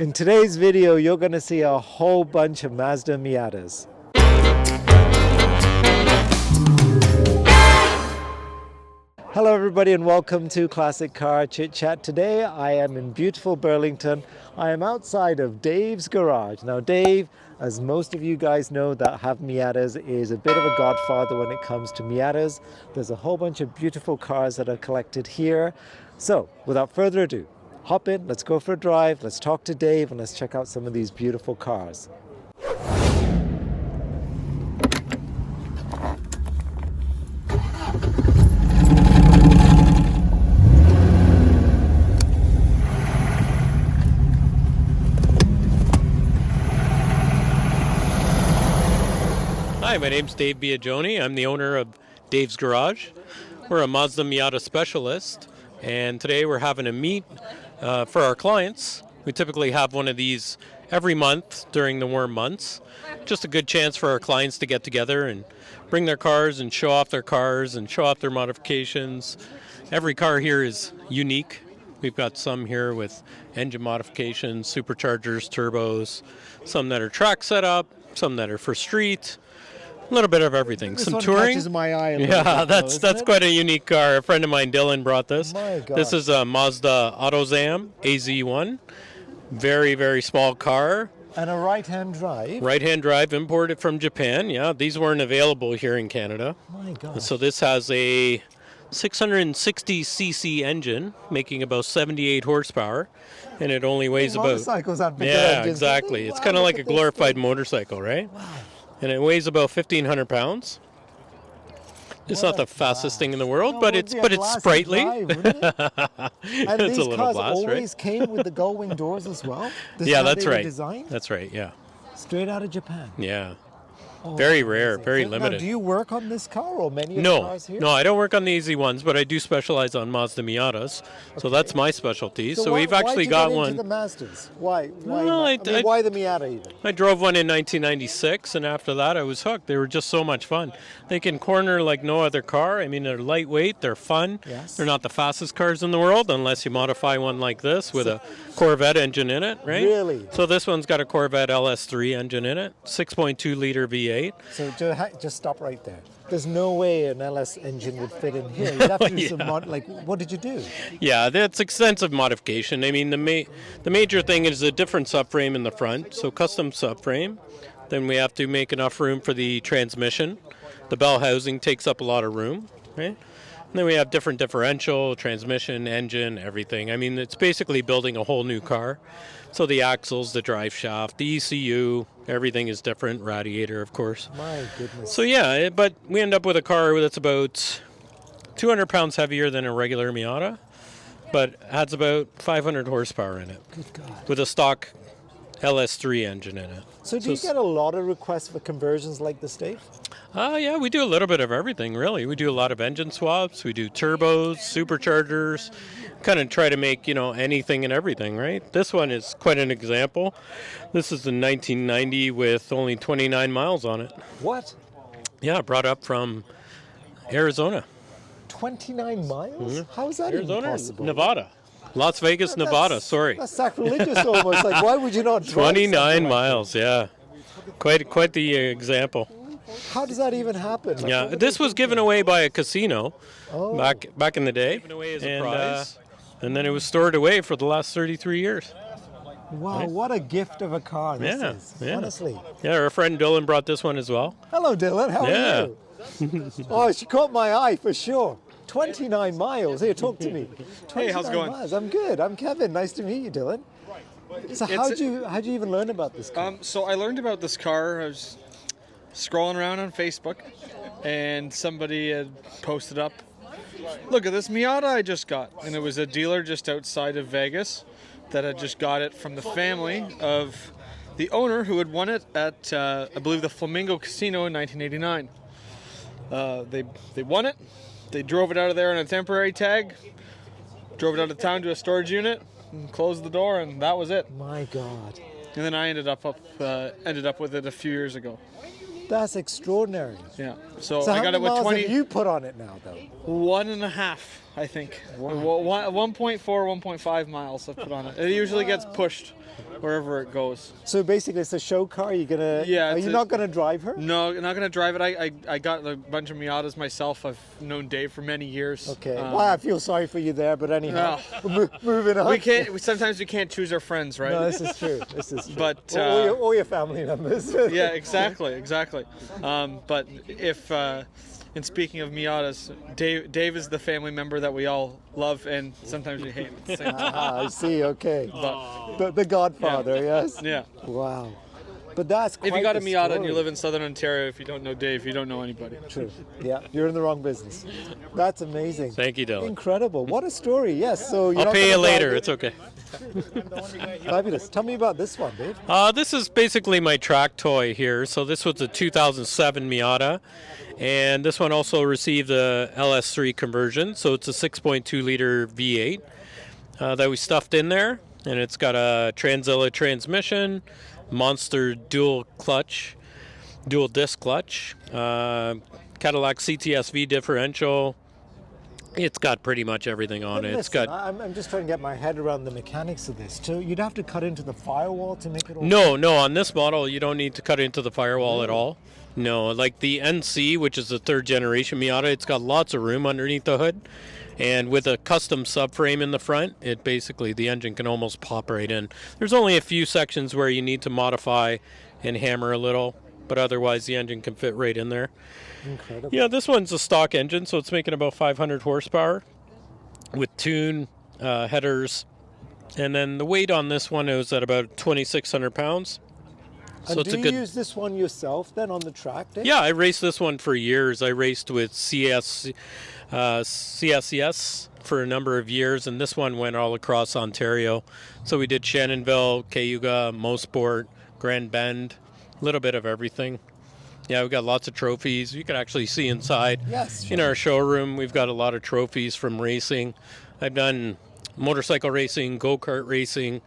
In today's video, you're going to see a whole bunch of Mazda Miatas. Hello everybody and welcome to Classic Car ChitChat. Today I am in beautiful Burlington. I am outside of Dave's garage. Now Dave, as most of you guys know that have Miatas, is a bit of a godfather when it comes to Miatas. There's a whole bunch of beautiful cars that are collected here. So without further ado, hop in, let's go for a drive, let's talk to Dave, and let's check out some of these beautiful cars. Hi, my name's Dave Biagioni. I'm the owner of Dave's Garage. We're a Mazda Miata specialist, and today we're having a meet for our clients. We typically have one of these every month during the warm months. Just a good chance for our clients to get together and bring their cars and show off their cars and show off their modifications. Every car here is unique. We've got some here with engine modifications, superchargers, turbos, some that are track setup, some that are for street. A little bit of everything. This some one touring. catches my eye a little Yeah, bit, that's quite a unique car. A friend of mine, Dylan, brought this. My God. This is a Mazda Autozam AZ1. Very, very small car. And a right-hand drive. Right-hand drive, imported from Japan. Yeah, these weren't available here in Canada. My God. So this has a 660cc engine, making about 78 horsepower, and it only weighs about... Motorcycles have bigger Yeah, engines, exactly. don't they? It's Wow, kind of look like a at this glorified thing. motorcycle, right? Wow. And it weighs about 1,500 pounds. It's What not the a fastest blast. thing in the world, No, but it would it's be a but it's blast to sprightly. drive, wouldn't it? And It's these a little cars blast, always right? came with the gull wing doors as well? This is Yeah, how that's they were right. designed? That's right. Yeah, Straight out of Japan. yeah. Oh, Very rare, amazing. very So, limited. Now, do you work on this car or many of the No, cars here? no, I don't work on the AZ1s, but I do specialize on Mazda Miatas, so that's my specialty. So why, we've actually got why'd you get one. into the Mazdas? Why? Well, Why the Miata even? I drove one in 1996, and after that I was hooked. They were just so much fun. They can corner like no other car. I mean, they're lightweight, they're fun. Yes. They're not the fastest cars in the world unless you modify one like this with a Corvette engine in it, right? Really? So this one's got a Corvette LS3 engine in it, 6.2 liter V8. So just stop right there. There's no way an LS engine would fit in here. You'd have to do Yeah. some what did you do? Yeah, that's extensive modification. I mean, the major thing is a different subframe in the front, so custom subframe. Then we have to make enough room for the transmission. The bell housing takes up a lot of room, right? And then we have different differential, transmission, engine, everything. I mean, it's basically building a whole new car. So the axles, the drive shaft, the ECU, everything is different. Radiator, of course. My goodness. So yeah, but we end up with a car that's about 200 pounds heavier than a regular Miata, but has about 500 horsepower in it, Good God. with a stock LS3 engine in it. So do you get a lot of requests for conversions like this, Dave? Yeah, we do a little bit of everything, really. We do a lot of engine swaps. We do turbos, superchargers, kind of try to make, anything and everything, right? This one is quite an example. This is a 1990 with only 29 miles on it. What? Yeah, brought up from Arizona. 29 miles? How is that even Arizona, possible? Nevada. Las Vegas, Nevada, sorry. That's sacrilegious almost. Like, why would you not drive 29 something like miles, yeah. Quite the example. that? How does that even happen? Like, Yeah, what would this they was think given of? away by a casino Oh. back in the day. Given away as a prize. And then it was stored away for the last 33 years. Wow, what a gift of a car this Yeah, is. yeah. Honestly. Yeah, our friend Dylan brought this one as well. Hello, Dylan. How Yeah. are you? Oh, she caught my eye for sure. 29 miles. Here, talk to me. 29 Hey, how's it going? Miles. I'm good. I'm Kevin. Nice to meet you, Dylan. So how'd you even learn about this car? So I learned about this car. I was scrolling around on Facebook, and somebody had posted up, "Look at this Miata I just got," and it was a dealer just outside of Vegas that had just got it from the family of the owner who had won it at I believe the Flamingo Casino in 1989. They won it. They drove it out of there on a temporary tag, drove it out of town to a storage unit, and closed the door, and that was it. My God. And then I ended up with it a few years ago. That's extraordinary. Yeah. So So I how got many it with miles 20, have you put on it now, though? 1.5. I think. 1.4, 1.5 miles I've put on it. It usually gets pushed wherever it goes. So basically, it's a show car. You're gonna. Yeah, Are you not gonna drive her? No, I'm not gonna drive it. I got a bunch of Miatas myself. I've known Dave for many years. Okay. Well, I feel sorry for you there, but anyhow, moving on. Sometimes we can't choose our friends, right? No, this is true. This is true. But all your family members. Yeah, exactly. But if and speaking of Miatas, Dave is the family member that we all love and sometimes we hate at the same time. I see. Okay. But, the Godfather. yeah. Yes. Yeah. Wow. But that's quite If you got a the Miata and story. you live in Southern Ontario, if you don't know Dave, you don't know anybody. True. Yeah, you're in the wrong business. That's amazing. Thank you, Dylan. Incredible. What a story. Yes. So you're I'll not pay you gonna drive later. it? It's okay. Fabulous. Tell me about this one, Dave. This is basically my track toy here. So this was a 2007 Miata, and this one also received the LS3 conversion. So it's a 6.2 liter V8 that we stuffed in there, and it's got a Tranzilla transmission, Monster dual disc clutch, Cadillac CTS-V differential. It's got pretty much everything on it. It's Listen, got I'm just trying to get my head around the mechanics of this. So you'd have to cut into the firewall to make it all. No, on this model you don't need to cut into the firewall at all. No, like the NC, which is the third generation Miata, it's got lots of room underneath the hood. And with a custom subframe in the front, it basically, the engine can almost pop right in. There's only a few sections where you need to modify and hammer a little, but otherwise the engine can fit right in there. Incredible. Yeah, this one's a stock engine, so it's making about 500 horsepower with tune, headers. And then the weight on this one is at about 2,600 pounds. So And it's do a you good. use this one yourself then on the track, Dave? Yeah, I raced this one for years. I raced with CSCS for a number of years, and this one went all across Ontario. So we did Shannonville, Cayuga, Mosport, Grand Bend, a little bit of everything. Yeah, we've got lots of trophies. You can actually see inside. Yes, In sure. our showroom, we've got a lot of trophies from racing. I've done motorcycle racing, go-kart racing,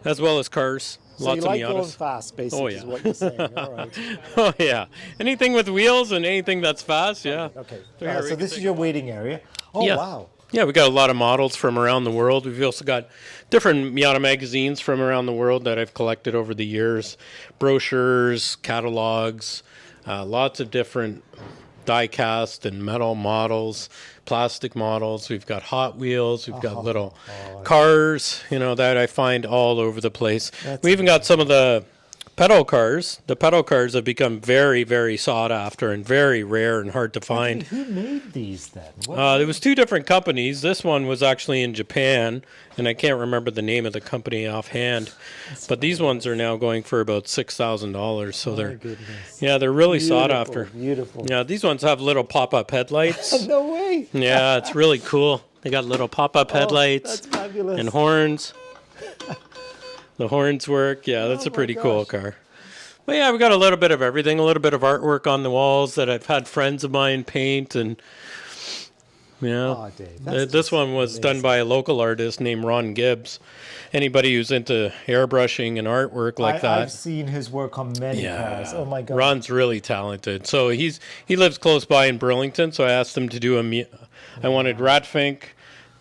as well as cars. So Lots you of like going Miatas. fast, basically, Oh, yeah. is what you're saying. All right. Oh yeah, anything with wheels and anything that's fast, yeah. Okay. here, we So can this is take your waiting area. Oh, Yeah. wow. Yeah, we got a lot of models from around the world. We've also got different Miata magazines from around the world that I've collected over the years, brochures, catalogs, lots of different die-cast and metal models, plastic models. We've got Hot Wheels. We've got little cars, that I find all over the place. We even got some of the pedal cars. The pedal cars have become very, very sought after and very rare and hard to find. Who made these then? There was two different companies. This one was actually in Japan, and I can't remember the name of the company offhand. But these ones are now going for about $6,000. So My they're goodness. they're really sought Beautiful, after. Beautiful. Yeah, these ones have little pop-up headlights. No way. Yeah, it's really cool. They got little pop-up headlights That's fabulous. and horns. The horns work. Yeah, that's a my pretty cool gosh. car. But yeah, we got a little bit of everything, a little bit of artwork on the walls that I've had friends of mine paint, and Aw, Dave, that's this just one was done by a local artist named Ron Gibbs. Anybody who's into airbrushing and artwork like that. I've seen his work on many cars. Oh my God. Ron's really talented. So he lives close by in Burlington, so I asked him to do I wanted Ratfink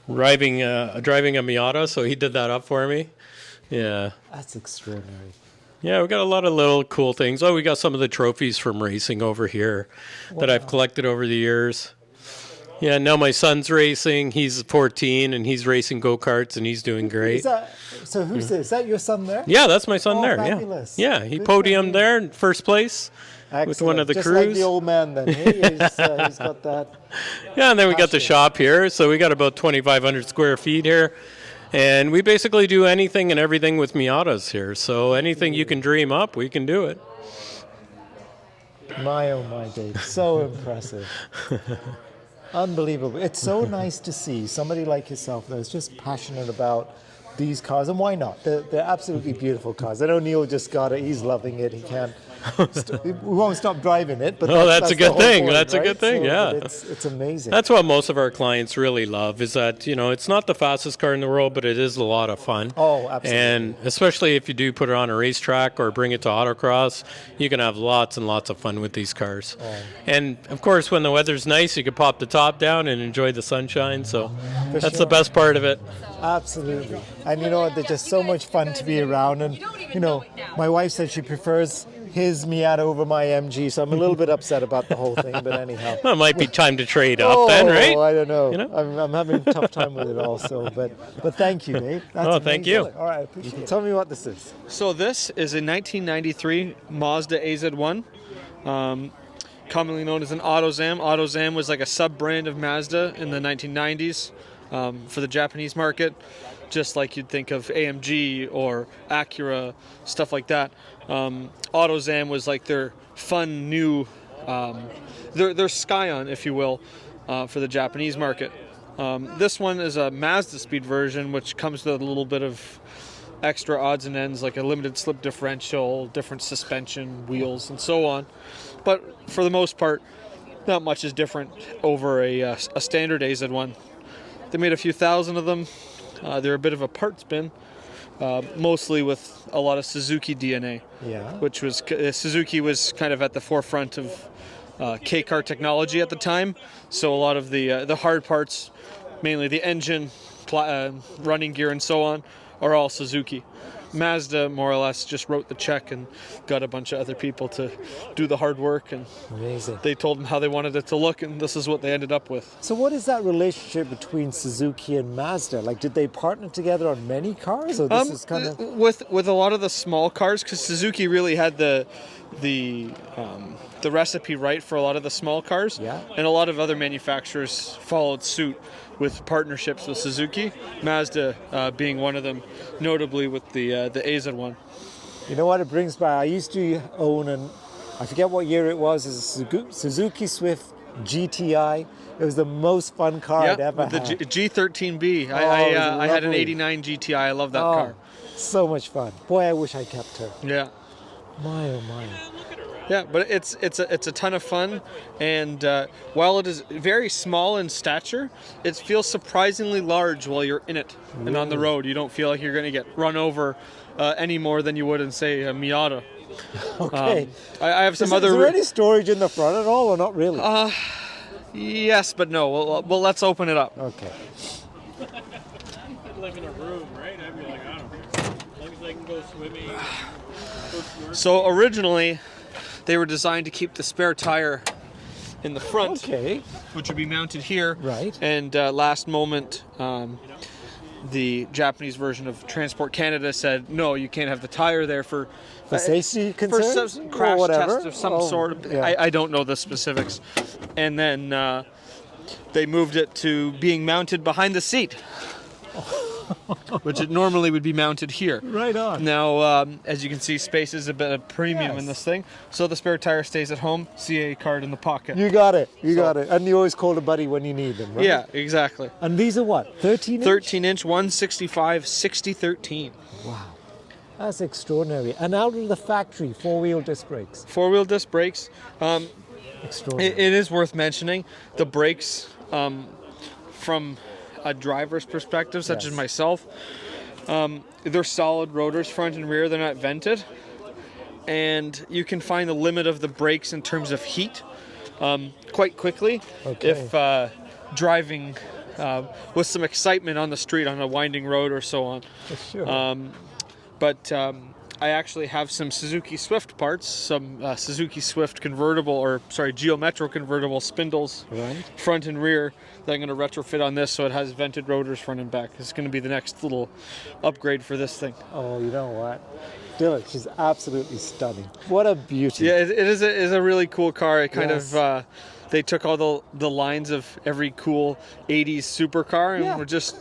driving a Miata, so he did that up for me. Yeah. That's extraordinary. Yeah, we got a lot of little cool things. Oh, we got some of the trophies from racing over here that I've collected over the years. Yeah, now my son's racing. He's 14 and he's racing go-karts and he's doing great. So who's this? Is that your son there? Yeah, that's my son Oh, there. fabulous. Yeah, he Good podiumed for there in first place. With one of the Just crews. like the old man then. He's got that. Yeah, and then we got the Passion. shop here. So we got about 2,500 square feet here. And we basically do anything and everything with Miatas here. So anything you can dream up, we can do it. My oh my, Dave. So impressive. Unbelievable. It's so nice to see somebody like yourself that's just passionate about these cars. And why not? They're absolutely beautiful cars. I know Neil just got it. He's loving it. He can't we won't stop driving it. But Oh, that's a the good whole thing. point, That's a right? good thing, So, yeah. but it's amazing. That's what most of our clients really love, is that, it's not the fastest car in the world, but it is a lot of fun. Oh, absolutely. And especially if you do put it on a racetrack or bring it to autocross, you can have lots and lots of fun with these cars. Oh. And of course, when the weather's nice, you can pop the top down and enjoy the sunshine. So that's sure. the best part of it. Absolutely. And you know what? They're just so much fun to be around. And, my wife said she prefers his Miata over my MG, so I'm a little bit upset about the whole thing, but anyhow. Well, it might be time to trade up then, right? I don't know. You know? I'm having a tough time with it also, but thank you, Dave. That's thank amazing. you. All right, I appreciate it. Tell me what this is. So this is a 1993 Mazda AZ1, commonly known as an Autozam. Autozam was like a sub-brand of Mazda in the 1990s for the Japanese market, just like you'd think of AMG or Acura, stuff like that. Autozam was like their fun new, their Scion, if you will, for the Japanese market. This one is a Mazda Speed version, which comes with a little bit of extra odds and ends, like a limited slip differential, different suspension, wheels, and so on. But for the most part, not much is different over a standard AZ1. They made a few thousand of them. They're a bit of a parts bin, mostly with a lot of Suzuki DNA. Yeah. Which was Suzuki was kind of at the forefront of K-car technology at the time. So a lot of the hard parts, mainly the engine, running gear, and so on, are all Suzuki. Mazda more or less just wrote the check and got a bunch of other people to do the hard work, and Amazing. they told them how they wanted it to look, and this is what they ended up with. So what is that relationship between Suzuki and Mazda? Like, did they partner together on many cars, or this is kind of... With a lot of the small cars, because Suzuki really had the recipe right for a lot of the small cars, Yeah. and a lot of other manufacturers followed suit with partnerships with Suzuki, Mazda being one of them, notably with the AZ1. You know what it brings back? I used to own I forget what year it was, is a Suzuki Swift GTI. It was the most fun car I'd ever with the had. G13B. Oh, I had an lovely. '89 GTI. I love that car. So much fun. Boy, I wish I kept her. Yeah. My, oh my. Yeah, but it's a ton of fun, and while it is very small in stature, it feels surprisingly large while you're in it and on the road. You don't feel like you're going to get run over any more than you would in, say, a Miata. Okay. I have some Is other. there any storage in the front at all, or not really? Yes, but no. Well, let's open it up. Okay. I'd live in a room, right? I'd be like, I don't care. As long as I can go swimming. So originally, they were designed to keep the spare tire in the front, Okay. which would be mounted here. Right. And last moment, the Japanese version of Transport Canada said, no, you can't have the tire there for safety for concerns some or crash whatever? test of some Oh, sort. yeah. I don't know the specifics. And then they moved it to being mounted behind the seat, which it normally would be mounted here. Right on. Now, as you can see, space is a bit of premium in Yes. this thing. So the spare tire stays at home, CA card in the pocket. You got it. You got it. And you always call a buddy when you need them, right? Yeah, exactly. And these are what? 13 inch? 13-inch, 165, 60-13. Wow. That's extraordinary. And out of the factory, four-wheel disc brakes. Four-wheel disc brakes. Extraordinary. It is worth mentioning the brakes from a driver's perspective, such Yes. as myself. They're solid rotors, front and rear. They're not vented. And you can find the limit of the brakes in terms of heat quite quickly Okay. if driving with some excitement on the street on a winding road or so on. Sure. But I actually have some Suzuki Swift parts, some Suzuki Swift Geo Metro convertible spindles, Right. front and rear, that I'm going to retrofit on this so it has vented rotors front and back. It's going to be the next little upgrade for this thing. Oh, you know what? Dylan, she's absolutely stunning. What a beauty. Yeah, it is a really cool car. It kind Yes. of they took all the lines of every cool 80s supercar and Yeah. were just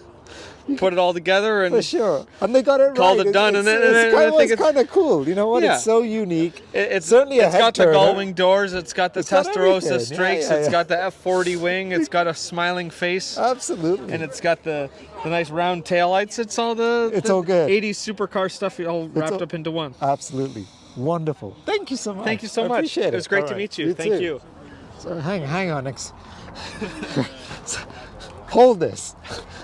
put it all together For and sure. And they got it called right. it done. And then I think it's kind of cool. You know what? Yeah. It's so unique. it's certainly a it's got the head-turner. gull-wing doors. It's got the It's got Testarossa everything. strakes. Yeah, It's yeah. got the F40 wing. It's got a smiling face. Absolutely. And it's got the nice round taillights. It's all the all good. 80s supercar stuff all wrapped up into one. Absolutely. Wonderful. Thank you so much. Thank you so I much. appreciate it. It was great All to right. meet you. Thank too. you. So hang on, hold this.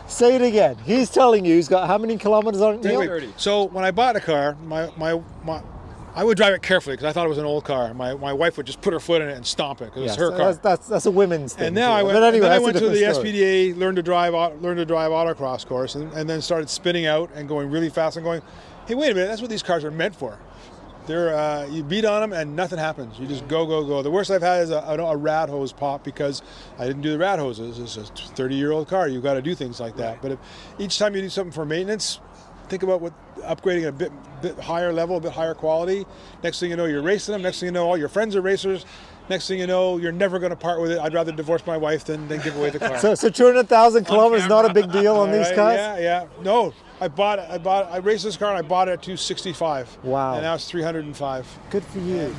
Say it again. He's telling you he's got how many kilometers on it, Neil? 30. So when I bought a car, I would drive it carefully because I thought it was an old car. My wife would just put her foot in it and stomp it because Yes, it's her car. that's a women's thing. And now too. I went, But anyway, and then I that's a went to the different story. SPDA, learned to drive autocross course, and then started spinning out and going really fast and going, hey, wait a minute, that's what these cars are meant for. They're you beat on them and nothing happens. You just go, go, go. The worst I've had is a rad hose pop because I didn't do the rad hoses. It's a 30-year-old car. You've got to do things like that. But each time you do something for maintenance, think about upgrading a bit higher level, a bit higher quality. Next thing you know, you're racing them. Next thing you know, all your friends are racers. Next thing you know, you're never going to part with it. I'd rather divorce my wife than give away the car. So 200,000 kilometers is not a big deal on these Right, cars? Yeah. No, I raced this car and I bought it at 265. Wow. And now it's 305. Good for you.